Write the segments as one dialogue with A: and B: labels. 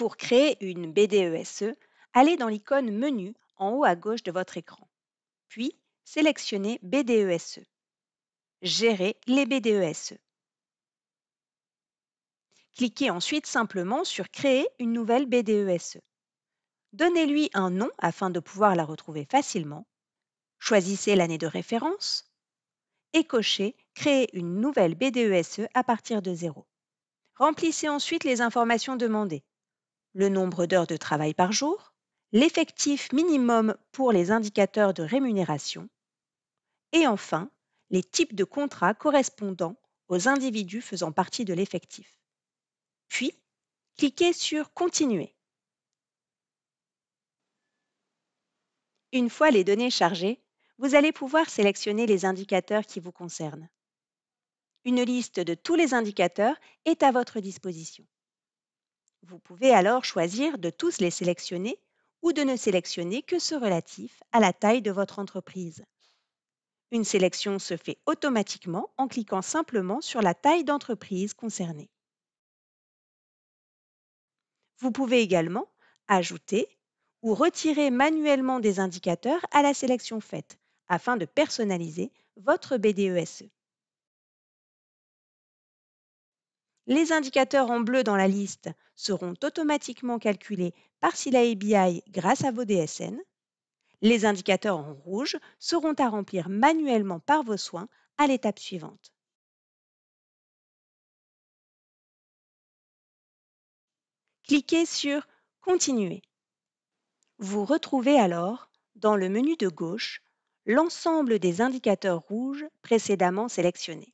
A: Pour créer une BDESE, allez dans l'icône Menu en haut à gauche de votre écran, puis sélectionnez BDESE. Gérer les BDESE. Cliquez ensuite simplement sur Créer une nouvelle BDESE. Donnez-lui un nom afin de pouvoir la retrouver facilement. Choisissez l'année de référence et cochez Créer une nouvelle BDESE à partir de zéro. Remplissez ensuite les informations demandées: le nombre d'heures de travail par jour, l'effectif minimum pour les indicateurs de rémunération et enfin les types de contrats correspondant aux individus faisant partie de l'effectif. Puis, cliquez sur Continuer. Une fois les données chargées, vous allez pouvoir sélectionner les indicateurs qui vous concernent. Une liste de tous les indicateurs est à votre disposition. Vous pouvez alors choisir de tous les sélectionner ou de ne sélectionner que ceux relatifs à la taille de votre entreprise. Une sélection se fait automatiquement en cliquant simplement sur la taille d'entreprise concernée. Vous pouvez également ajouter ou retirer manuellement des indicateurs à la sélection faite afin de personnaliser votre BDESE. Les indicateurs en bleu dans la liste seront automatiquement calculés par Sila BI grâce à vos DSN. Les indicateurs en rouge seront à remplir manuellement par vos soins à l'étape suivante. Cliquez sur Continuer. Vous retrouvez alors, dans le menu de gauche, l'ensemble des indicateurs rouges précédemment sélectionnés.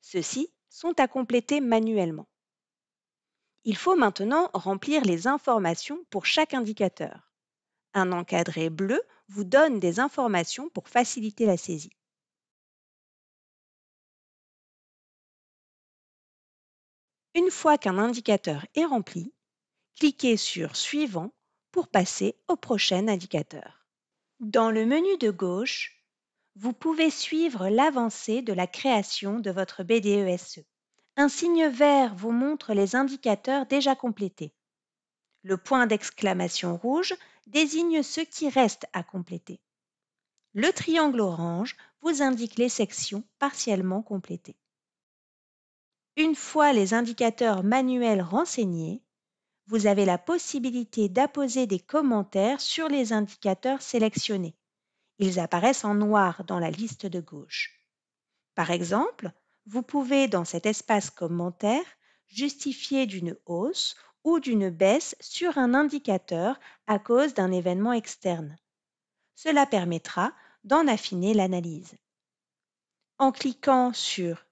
A: Ceux-ci sont à compléter manuellement. Il faut maintenant remplir les informations pour chaque indicateur. Un encadré bleu vous donne des informations pour faciliter la saisie. Une fois qu'un indicateur est rempli, cliquez sur Suivant pour passer au prochain indicateur. Dans le menu de gauche, vous pouvez suivre l'avancée de la création de votre BDESE. Un signe vert vous montre les indicateurs déjà complétés. Le point d'exclamation rouge désigne ceux qui restent à compléter. Le triangle orange vous indique les sections partiellement complétées. Une fois les indicateurs manuels renseignés, vous avez la possibilité d'apposer des commentaires sur les indicateurs sélectionnés. Ils apparaissent en noir dans la liste de gauche. Par exemple, vous pouvez dans cet espace commentaire justifier d'une hausse ou d'une baisse sur un indicateur à cause d'un événement externe. Cela permettra d'en affiner l'analyse. En cliquant sur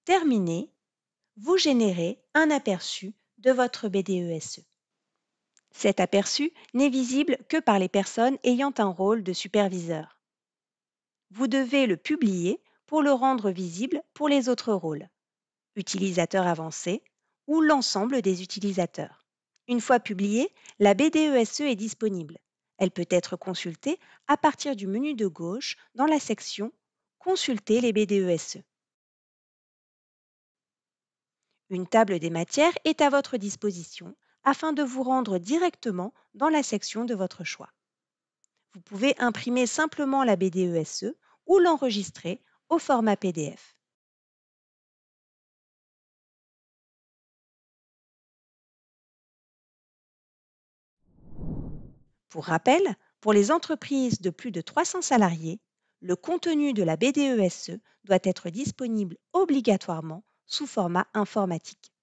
A: Terminer, vous générez un aperçu de votre BDESE. Cet aperçu n'est visible que par les personnes ayant un rôle de superviseur. Vous devez le publier pour le rendre visible pour les autres rôles, utilisateurs avancés ou l'ensemble des utilisateurs. Une fois publiée, la BDESE est disponible. Elle peut être consultée à partir du menu de gauche dans la section Consulter les BDESE. Une table des matières est à votre disposition afin de vous rendre directement dans la section de votre choix. Vous pouvez imprimer simplement la BDESE ou l'enregistrer au format PDF. Pour rappel, pour les entreprises de plus de 300 salariés, le contenu de la BDESE doit être disponible obligatoirement sous format informatique.